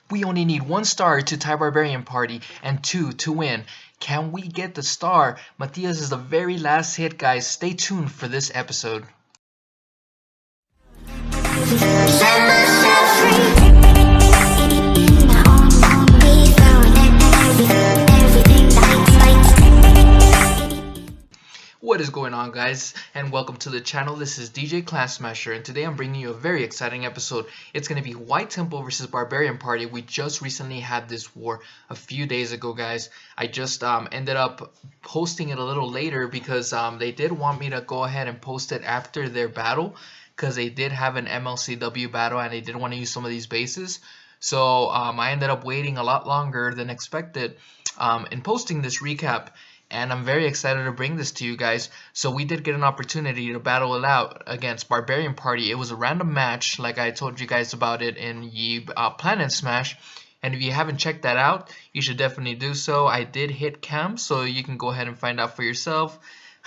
We only need 1 star to tie Barbarian Party and 2 to win. Can we get the star? Matthias is the very last hit, guys. Stay tuned for this episode. What is going on, guys, and welcome to the channel. This is DJ Class Smasher, and today I'm bringing you a very exciting episode. It's going to be White Temple versus Barbarian Party. We just recently had this war a few days ago, guys. I just ended up posting it a little later because they did want me to go ahead and post it after their battle, because they did have an MLCW battle and they did want to use some of these bases. So I ended up waiting a lot longer than expected in posting this recap. And I'm very excited to bring this to you guys. So we did get an opportunity to battle it out against Barbarian Party. It was a random match, like I told you guys about it in the Planet Smash. And if you haven't checked that out, you should definitely do so. I did hit cam, so you can go ahead and find out for yourself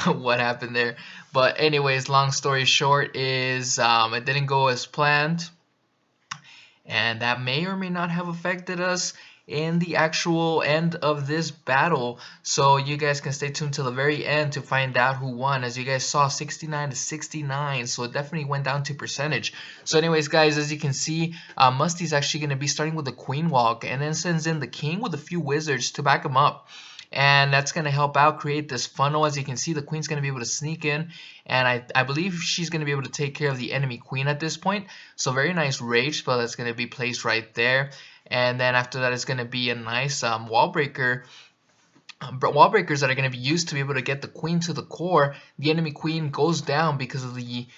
what happened there. But anyways, long story short is it didn't go as planned. And that may or may not have affected us in the actual end of this battle, so you guys can stay tuned till the very end to find out who won. As you guys saw, 69 to 69, so it definitely went down to percentage. So anyways, guys, as you can see, Musty's actually going to be starting with the Queen Walk and then sends in the King with a few wizards to back him up. And that's going to help out create this funnel. As you can see, the Queen's going to be able to sneak in, and I believe she's going to be able to take care of the enemy Queen at this point. So very nice rage spell that's going to be placed right there. And then after that, it's going to be a nice wall breaker. Wall breakers that are going to be used to be able to get the Queen to the core. The enemy Queen goes down because of the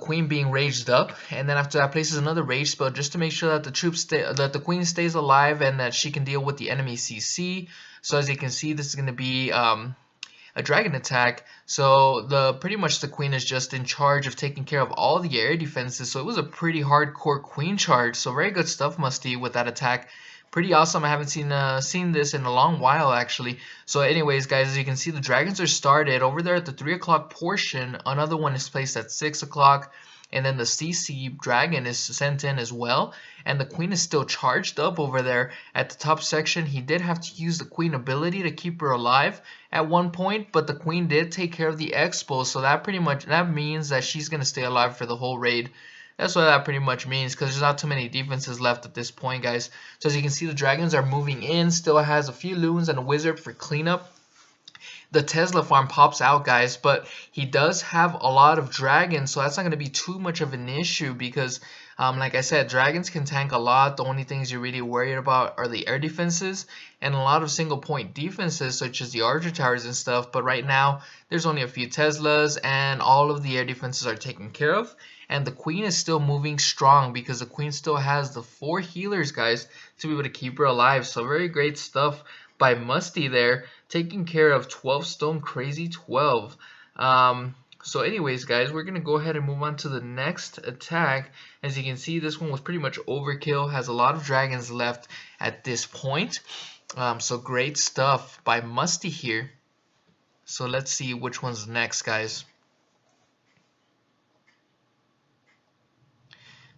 Queen being raged up, and then after that places another rage spell just to make sure that the Queen stays alive and that she can deal with the enemy CC. So as you can see, this is going to be a dragon attack. So pretty much the Queen is just in charge of taking care of all the air defenses. So it was a pretty hardcore Queen charge. So very good stuff, Musty, with that attack. Pretty awesome. I haven't seen this in a long while, actually. So anyways, guys, as you can see, the dragons are started over there at the 3 o'clock portion. Another one is placed at 6 o'clock. And then the CC dragon is sent in as well. And the Queen is still charged up over there at the top section. He did have to use the Queen ability to keep her alive at one point, but the Queen did take care of the Expo. So that means that she's going to stay alive for the whole raid. That's what that pretty much means, because there's not too many defenses left at this point, guys. So as you can see, the dragons are moving in. Still has a few loons and a wizard for cleanup. The Tesla farm pops out, guys, but he does have a lot of dragons, so that's not going to be too much of an issue because, like I said, dragons can tank a lot. The only things you're really worried about are the air defenses and a lot of single point defenses, such as the archer towers and stuff. But right now, there's only a few Teslas, and all of the air defenses are taken care of. And the Queen is still moving strong because the Queen still has the 4 healers, guys, to be able to keep her alive. So very great stuff by Musty there, taking care of 12 stone crazy 12. So anyways, guys, we're gonna go ahead and move on to the next attack. As you can see, this one was pretty much overkill, has a lot of dragons left at this point. So great stuff by Musty here. So let's see which one's next, guys.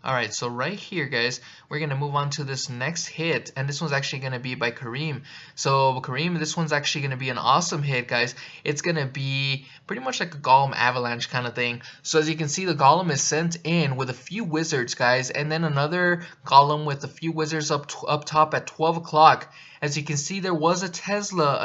Alright, so right here, guys, we're going to move on to this next hit, and this one's actually going to be by Kareem. So Kareem, this one's actually going to be an awesome hit, guys. It's going to be pretty much like a Golem avalanche kind of thing. So as you can see, the Golem is sent in with a few wizards, guys, and then another Golem with a few wizards up top at 12 o'clock. As you can see, there was a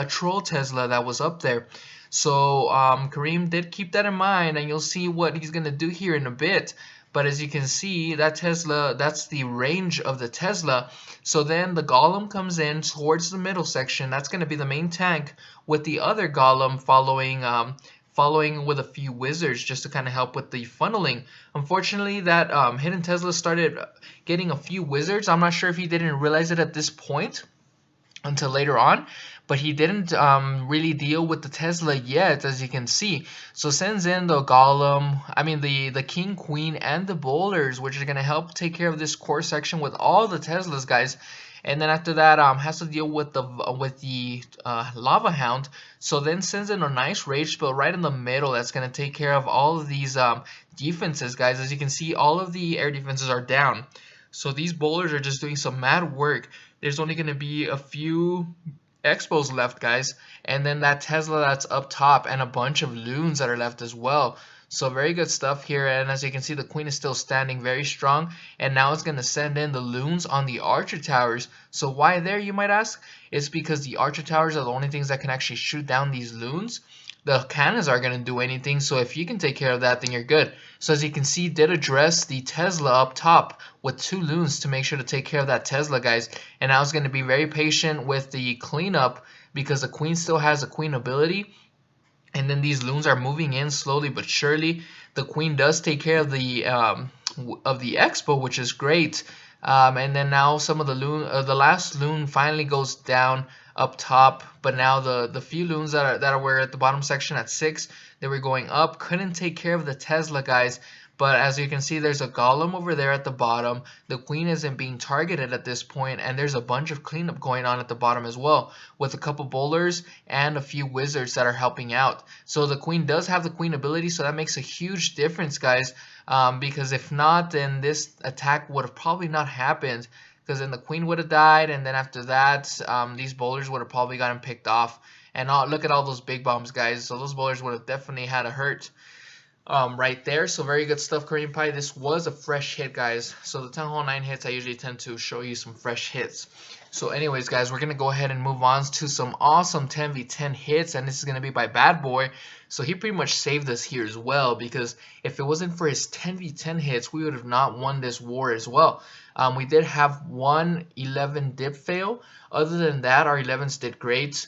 troll Tesla that was up there. So Kareem did keep that in mind, and you'll see what he's going to do here in a bit. But as you can see, that Tesla, that's the range of the Tesla. So then the Golem comes in towards the middle section. That's going to be the main tank, with the other Golem following with a few wizards just to kind of help with the funneling. Unfortunately, that hidden Tesla started getting a few wizards. I'm not sure if he didn't realize it at this point until later on, but he didn't really deal with the Tesla yet, as you can see. So sends in the Golem, the King, Queen, and the Bowlers, which are going to help take care of this core section with all the Teslas, guys. And then after that, has to deal with the Lava Hound. So then sends in a nice rage spell right in the middle that's going to take care of all of these defenses, guys. As you can see, all of the air defenses are down. So these bowlers are just doing some mad work. There's only going to be a few expos left, guys, and then that Tesla that's up top and a bunch of loons that are left as well. So very good stuff here, and as you can see, the queen is still standing very strong, and now it's going to send in the loons on the archer towers. So why there, you might ask? It's because the archer towers are the only things that can actually shoot down these loons. The cannons aren't going to do anything, so if you can take care of that, then you're good. So as you can see, did address the Tesla up top with 2 loons to make sure to take care of that Tesla, guys. And I was going to be very patient with the cleanup because the queen still has a queen ability. And then these loons are moving in slowly but surely. The queen does take care of the expo, which is great. And then now some of the the last loon finally goes down up top, but now the few loons that were at the bottom section at 6, they were going up, couldn't take care of the Tesla, guys. But as you can see, there's a golem over there at the bottom. The queen isn't being targeted at this point, and there's a bunch of cleanup going on at the bottom as well, with a couple bowlers and a few wizards that are helping out. So the queen does have the queen ability, so that makes a huge difference, guys. Because if not, then this attack would have probably not happened, because then the queen would have died, and then after that, these bowlers would have probably gotten picked off. And look at all those big bombs, guys. So those bowlers would have definitely had a hurt. Right there. So very good stuff, Kareem Pie. This was a fresh hit, guys. So the 10 hole 9 hits, I usually tend to show you some fresh hits. So anyways, guys, we're going to go ahead and move on to some awesome 10v10 hits, and this is going to be by Badboy. So he pretty much saved us here as well, because if it wasn't for his 10v10 hits, we would have not won this war as well. We did have one 11 dip fail. Other than that, our 11s did great.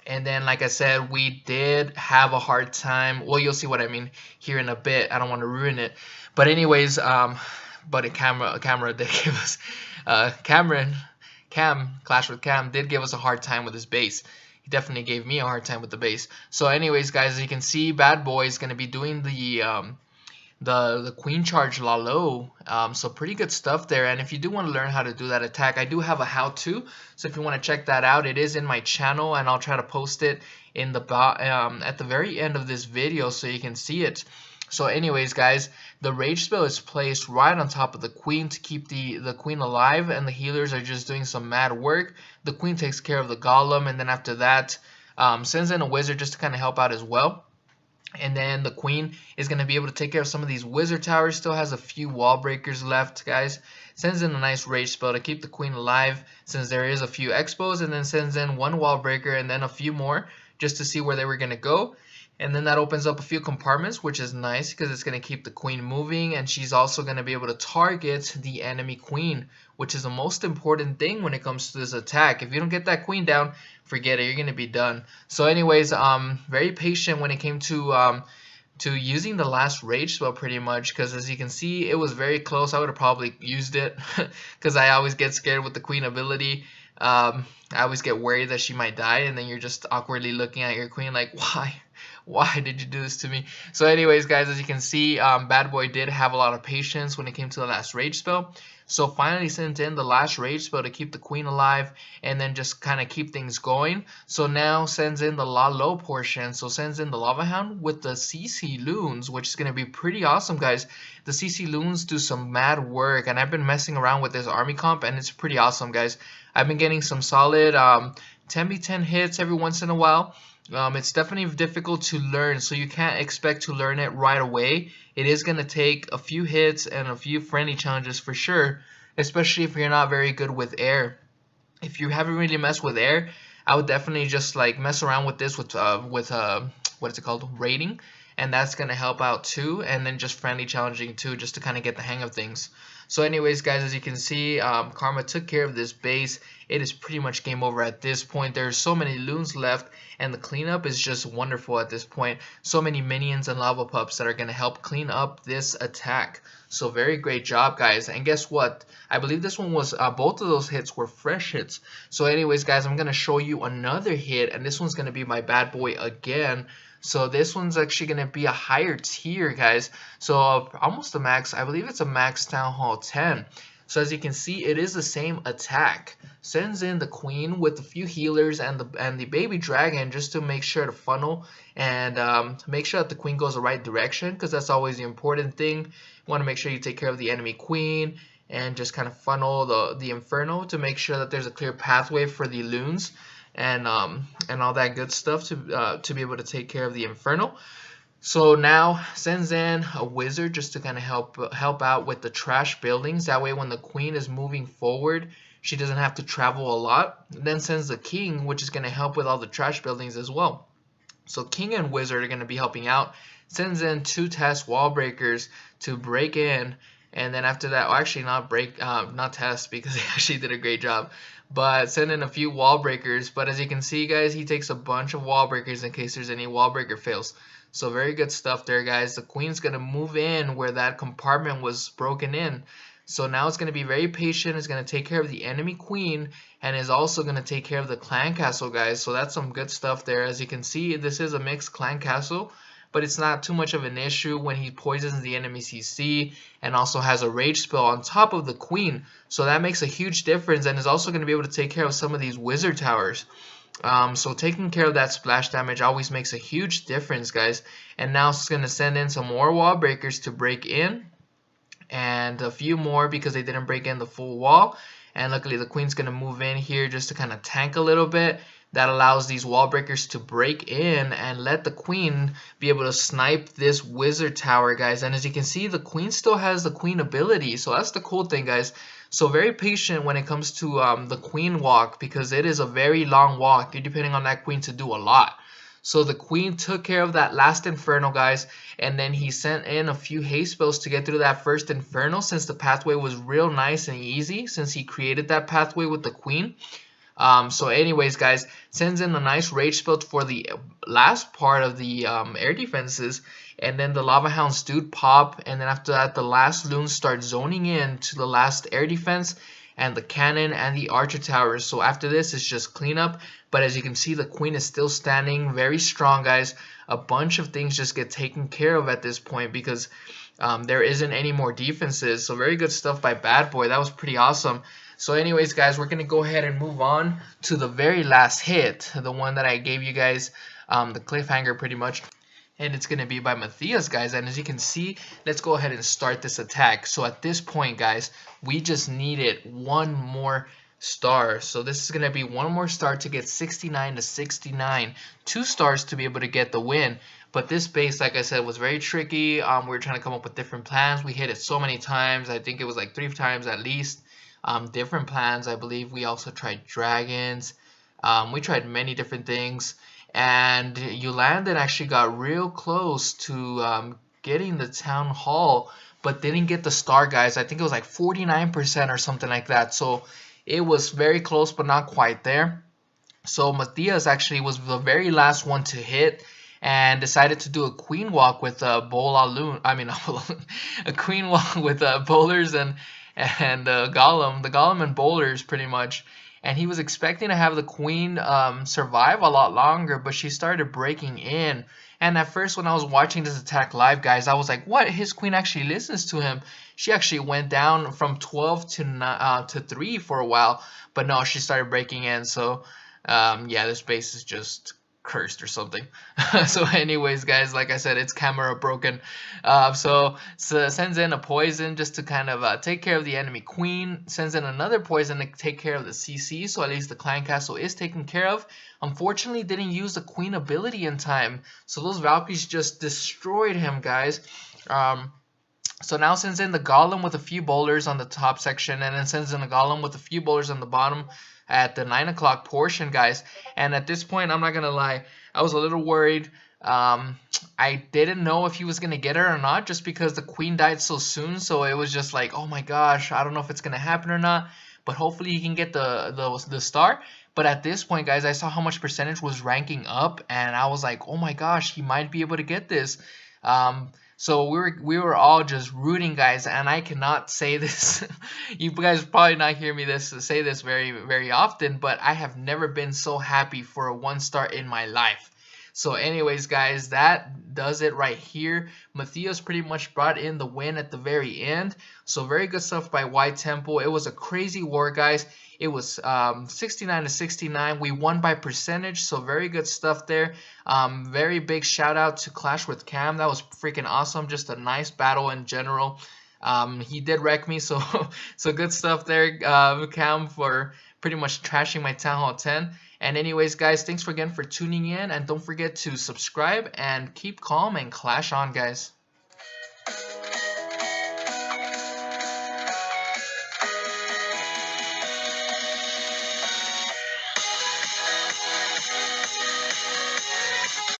And then, like I said, we did have a hard time. Well, you'll see what I mean here in a bit. I don't want to ruin it. But anyways, but a camera did give us, Clash with Cam did give us a hard time with his base. He definitely gave me a hard time with the base. So anyways, guys, as you can see, Badboy is going to be doing the queen charge la low, so pretty good stuff there. And if you do want to learn how to do that attack, I do have a how-to, so if you want to check that out, it is in my channel, and I'll try to post it in the at the very end of this video so you can see it. So anyways, guys, the rage spell is placed right on top of the queen to keep the queen alive, and the healers are just doing some mad work. The queen takes care of the golem, and then after that sends in a wizard just to kind of help out as well. And then the queen is going to be able to take care of some of these wizard towers. Still has a few wall breakers left, guys. Sends in a nice rage spell to keep the queen alive, since there is a few expos, and then sends in one wall breaker and then a few more just to see where they were going to go. And then that opens up a few compartments, which is nice because it's going to keep the queen moving, and she's also going to be able to target the enemy queen, which is the most important thing when it comes to this attack. If you don't get that queen down, forget it, you're going to be done. So anyways, very patient when it came to using the last rage spell pretty much, because as you can see, it was very close. I would have probably used it because I always get scared with the queen ability. I always get worried that she might die, and then you're just awkwardly looking at your queen like, why did you do this to me? So anyways, guys, as you can see, Badboy did have a lot of patience when it came to the last rage spell. So finally sent in the last rage spell to keep the queen alive and then just kind of keep things going. So now sends in the La Low portion. So sends in the Lava Hound with the CC Loons, which is going to be pretty awesome, guys. The CC Loons do some mad work, and I've been messing around with this army comp, and it's pretty awesome, guys. I've been getting some solid 10v10 hits every once in a while. It's definitely difficult to learn, so you can't expect to learn it right away. It is going to take a few hits and a few friendly challenges for sure, especially if you're not very good with air. If you haven't really messed with air, I would definitely just like mess around with this with what is it called, rating, and that's going to help out too, and then just friendly challenging too, just to kind of get the hang of things. So anyways, guys, as you can see, Karma took care of this base. It is pretty much game over at this point. There's so many loons left, and the cleanup is just wonderful at this point. So many minions and lava pups that are going to help clean up this attack. So very great job, guys. And guess what? I believe this one was, both of those hits were fresh hits. So anyways, guys, I'm going to show you another hit, and this one's going to be my Badboy again. So this one's actually going to be a higher tier, guys. So almost a max, I believe it's a max Town Hall 10. So as you can see, it is the same attack. Sends in the queen with a few healers and the baby dragon just to make sure to funnel and to make sure that the queen goes the right direction, because that's always the important thing. You want to make sure you take care of the enemy queen and just kind of funnel the inferno to make sure that there's a clear pathway for the loons and all that good stuff to be able to take care of the inferno. So now sends in a wizard just to kind of help out with the trash buildings. That way when the queen is moving forward, she doesn't have to travel a lot. Then sends the king, which is going to help with all the trash buildings as well. So king and wizard are going to be helping out. Sends in 2 test wall breakers to break in. And then after that, well, actually not test, because they actually did a great job. But send in a few wall breakers. But as you can see, guys, he takes a bunch of wall breakers in case there's any wall breaker fails. So very good stuff there, guys. The queen's going to move in where that compartment was broken in. So now it's going to be very patient. It's going to take care of the enemy queen and is also going to take care of the clan castle, guys. So that's some good stuff there. As you can see, this is a mixed clan castle, but it's not too much of an issue when he poisons the enemy CC and also has a rage spell on top of the queen. So that makes a huge difference and is also going to be able to take care of some of these wizard towers. So taking care of that splash damage always makes a huge difference, guys. And now it's going to send in some more wall breakers to break in, and a few more because they didn't break in the full wall. And luckily the queen's going to move in here just to kind of tank a little bit. That allows these wall breakers to break in and let the queen be able to snipe this wizard tower, guys. And as you can see, the queen still has the queen ability, so that's the cool thing, guys. So very patient when it comes to the queen walk, because it is a very long walk. You're depending on that queen to do a lot. So the queen took care of that last inferno, guys, and then he sent in a few haste spells to get through that first inferno, since the pathway was real nice and easy since he created that pathway with the queen. So anyways, guys, sends in a nice rage spell for the last part of the air defenses, and then the lava hounds do pop, and then after that the last loons start zoning in to the last air defense and the cannon and the archer towers. So after this it's just cleanup, but as you can see, the queen is still standing very strong, guys. A bunch of things just get taken care of at this point because there isn't any more defenses. So very good stuff by Badboy. That was pretty awesome. So anyways, guys, we're going to go ahead and move on to the very last hit, the one that I gave you guys, the cliffhanger pretty much. And it's going to be by Matthias, guys. And as you can see, let's go ahead and start this attack. So at this point, guys, we just needed one more star. So this is going to be one more star to get 69 to 69. 2 stars to be able to get the win. But this base, like I said, was very tricky. We were trying to come up with different plans. We hit it so many times. I think it was like 3 times at least. Different plans. I believe we also tried dragons. We tried many different things. And Yolandon actually got real close to getting the town hall, but didn't get the star, guys. I think it was like 49% or something like that. So it was very close, but not quite there. So Matthias actually was the very last one to hit and decided to do a queen walk with a a queen walk with bowlers and golem, the golem and bowlers pretty much. And he was expecting to have the queen survive a lot longer, but she started breaking in. And at first when I was watching this attack live, guys, I was like, what? His queen actually listens to him. She actually went down from 12 to 3 for a while. But no, she started breaking in. So yeah, this base is just cursed or something. So anyways, guys, like I said, it's camera broken. So sends in a poison just to kind of take care of the enemy queen. Sends in another poison to take care of the CC, so at least the clan castle is taken care of. Unfortunately, didn't use the queen ability in time, so those Valkyries just destroyed him, guys. So now sends in the golem with a few bowlers on the top section, and then sends in a golem with a few bowlers on the bottom at the 9 o'clock portion, guys. And at this point, I'm not gonna lie, I was a little worried. I didn't know if he was gonna get her or not, just because the queen died so soon. So it was just like, oh my gosh, I don't know if it's gonna happen or not, but hopefully he can get the star. But at this point, guys, I saw how much percentage was ranking up, and I was like, oh my gosh, he might be able to get this. So we were all just rooting, guys, and I cannot say this. You guys probably not hear me say this very, very often, but I have never been so happy for a 1 star in my life. So anyways, guys, that does it right here. Matthias pretty much brought in the win at the very end. So very good stuff by White Temple. It was a crazy war, guys. It was 69 to 69. We won by percentage, so very good stuff there. Very big shout out to Clash with Cam. That was freaking awesome. Just a nice battle in general. He did wreck me, so so good stuff there, Cam, for pretty much trashing my Town Hall 10. And anyways, guys, thanks again for tuning in, and don't forget to subscribe and keep calm and clash on, guys.